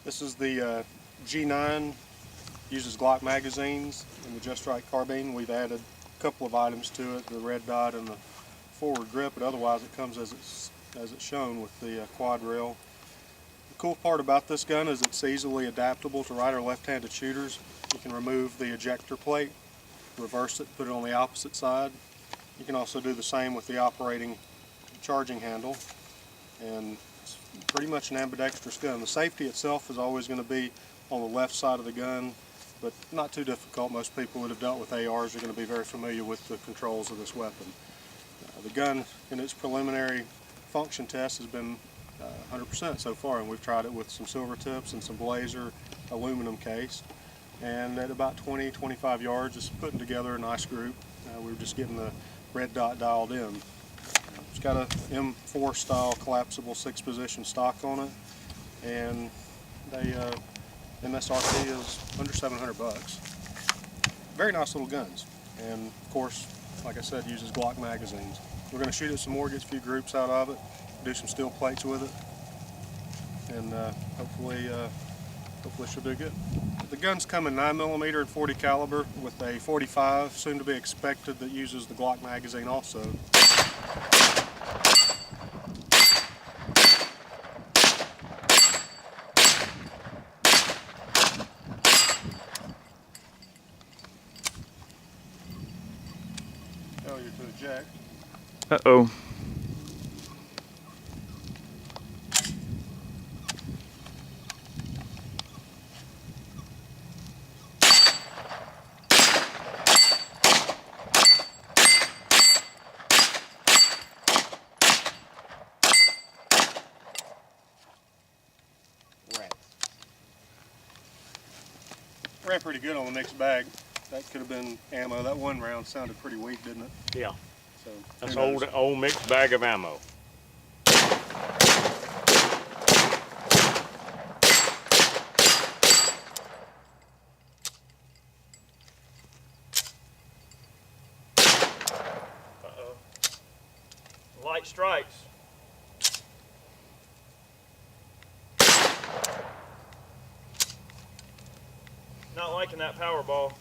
This is the G9, uses Glock Magazines and the Just Right carbine. We've added a couple of items to it, the red dot and the forward grip, but otherwise it comes as it's shown with the quad rail. The cool part about this gun is it's easily adaptable to right or left-handed shooters. You can remove the ejector plate, reverse it, put it on the opposite side. You can also do the same with the operating charging handle, and it's pretty much an ambidextrous gun. The safety itself is always going to be on the left side of the gun, but not too difficult. Most people that have dealt with ARs are going to be very familiar with the controls of this weapon. The gun in its preliminary function test has been 100% so far, and we've tried it with some silver tips and some Blazer aluminum case, and at about 20-25 yards it's putting together a nice group. We're just getting the red dot dialed in. It's got a M4 style collapsible 6-position stock on it, and the MSRP is under 700 bucks. Very nice little guns, and of course, like I said, uses Glock magazines. We're going to shoot it some more, get a few groups out of it, do some steel plates with it, and hopefully she'll do good. The guns come in 9mm and 40 caliber with a 45 soon to be expected that uses the Glock magazine also. Failure to eject. Uh-oh. Ran pretty good on the next bag. That could have been ammo. That one round sounded pretty weak, didn't it? Yeah. So That's an old mixed bag of ammo. Uh-oh. Light strikes. Not liking that power ball.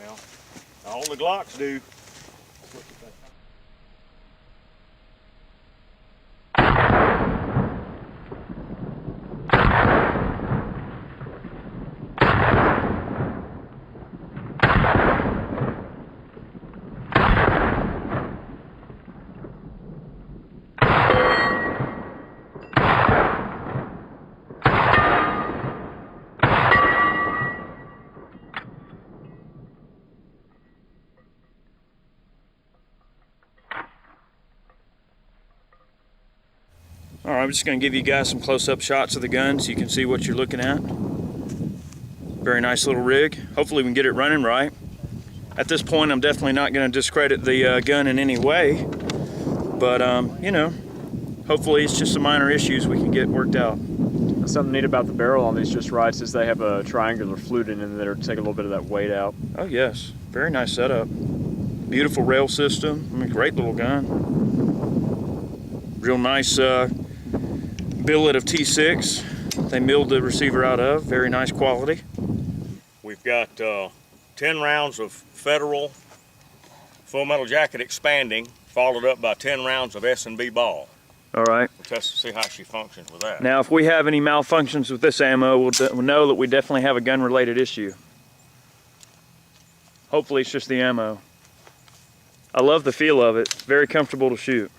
Well, all the Glocks do. All right, I'm just going to give you guys some close-up shots of the gun so you can see what you're looking at. Very nice little rig. Hopefully we can get it running right. At this point, I'm definitely not going to discredit the gun in any way, but you know, hopefully it's just some minor issues we can get worked out. Something neat about the barrel on these Just Rights is they have a triangular flute in there to take a little bit of that weight out. Oh yes, very nice setup. Beautiful rail system. I mean, great little gun. Real nice billet of T6 they milled the receiver out of. Very nice quality. We've got 10 rounds of Federal Full Metal Jacket expanding, followed up by 10 rounds of S&B ball. All right. We'll test to see how she functions with that. Now, if we have any malfunctions with this ammo, we'll know that we definitely have a gun-related issue. Hopefully it's just the ammo. I love the feel of it. It's very comfortable to shoot.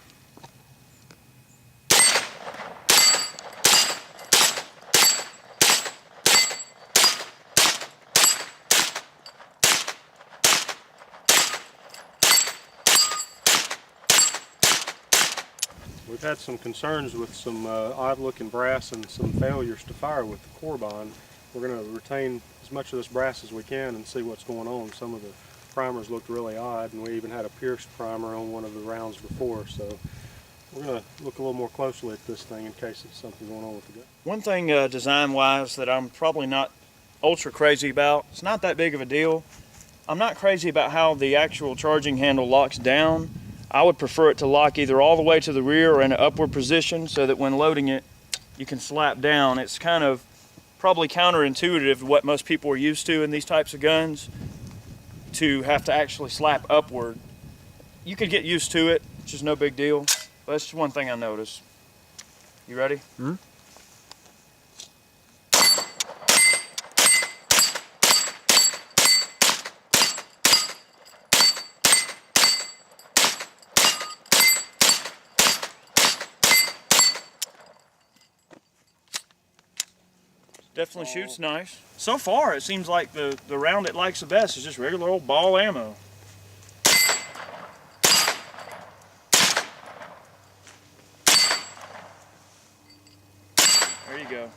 we've had some concerns with some odd-looking brass and some failures to fire with the Carbine. We're going to retain as much of this brass as we can and see what's going on. Some of the primers looked really odd, and we even had a pierced primer on one of the rounds before, so we're going to look a little more closely at this thing in case there's something going on with the gun. One thing design-wise that I'm probably not ultra crazy about, it's not that big of a deal. I'm not crazy about how the actual charging handle locks down. I would prefer it to lock either all the way to the rear or in an upward position so that when loading it, you can slap down. It's kind of probably counterintuitive to what most people are used to in these types of guns, to have to actually slap upward. You could get used to it, which is no big deal. But that's just one thing I noticed. You ready? Mm-hmm. Definitely shoots nice. So far, it seems like the round it likes the best is just regular old ball ammo. There you go.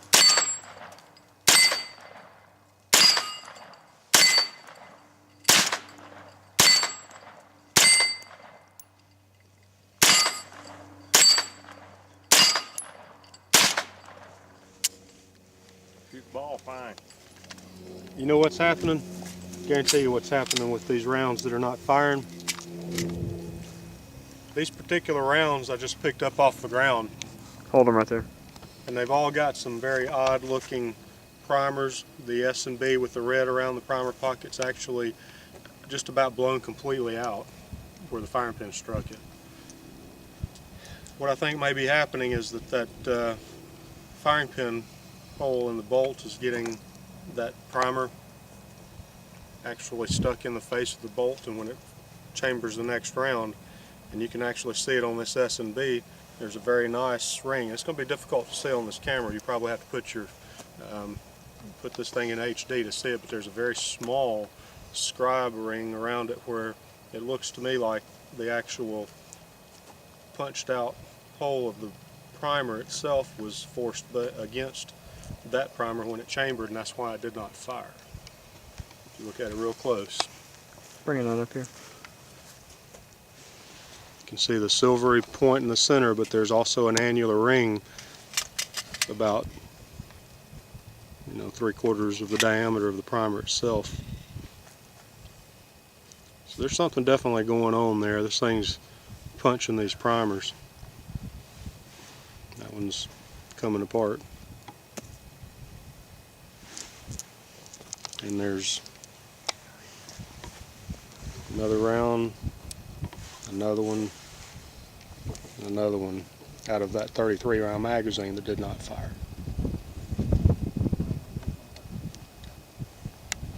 Shoot the ball fine. You know what's happening? Guarantee you what's happening with these rounds that are not firing. These particular rounds I just picked up off the ground, Hold them right there. and they've all got some very odd looking primers. The S&B with the red around the primer pocket's actually just about blown completely out where the firing pin struck it. What I think may be happening is that firing pin hole in the bolt is getting that primer actually stuck in the face of the bolt, and when it chambers the next round, and you can actually see it on this S&B, there's a very nice ring. It's going to be difficult to see on this camera. You probably have to put your put this thing in HD to see it, but there's a very small scribe ring around it where it looks to me like the actual punched out hole of the primer itself was forced against that primer when it chambered, and that's why it did not fire. If you look at it real close, Bring it on up here. you can see the silvery point in the center, but there's also an annular ring about 3/4 of the diameter of the primer itself. So there's something definitely going on there. This thing's punching these primers. That one's coming apart. And there's another round, another one, and another one out of that 33 round magazine that did not fire.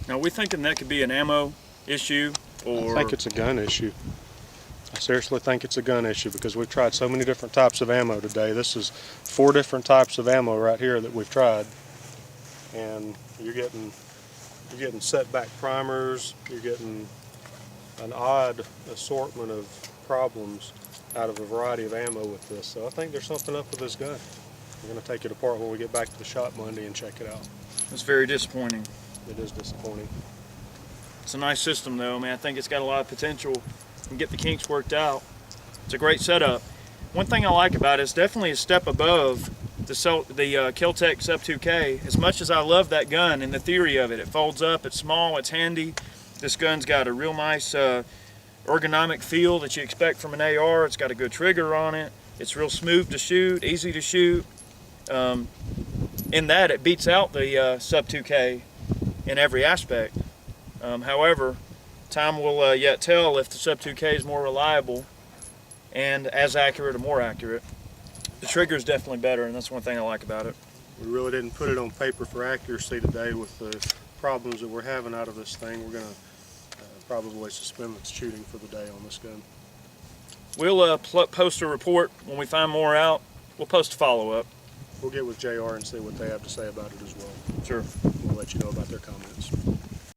Now, are we thinking that could be an ammo issue, or? I think it's a gun issue. I seriously think it's a gun issue because we've tried so many different types of ammo today. This is 4 different types of ammo right here that we've tried, and you're getting setback primers. You're getting an odd assortment of problems out of a variety of ammo with this. So I think there's something up with this gun. We're going to take it apart when we get back to the shop Monday and check it out. It's very disappointing. It is disappointing. It's a nice system, though. I mean, I think it's got a lot of potential and get the kinks worked out. It's a great setup. One thing I like about it is definitely a step above the Kel-Tec Sub 2K. As much as I love that gun and the theory of it, it folds up, it's small, it's handy. This gun's got a real nice ergonomic feel that you expect from an AR. It's got a good trigger on it. It's real smooth to shoot, easy to shoot. In that, it beats out the Sub 2K in every aspect. However, time will yet tell if the Sub 2K is more reliable and as accurate or more accurate. The trigger is definitely better, and that's one thing I like about it. We really didn't put it on paper for accuracy today with the problems that we're having out of this thing. We're going to probably suspend the shooting for the day on this gun. We'll post a report when we find more out. We'll post a follow-up. We'll get with JR and see what they have to say about it as well. Sure. We'll let you know about their comments.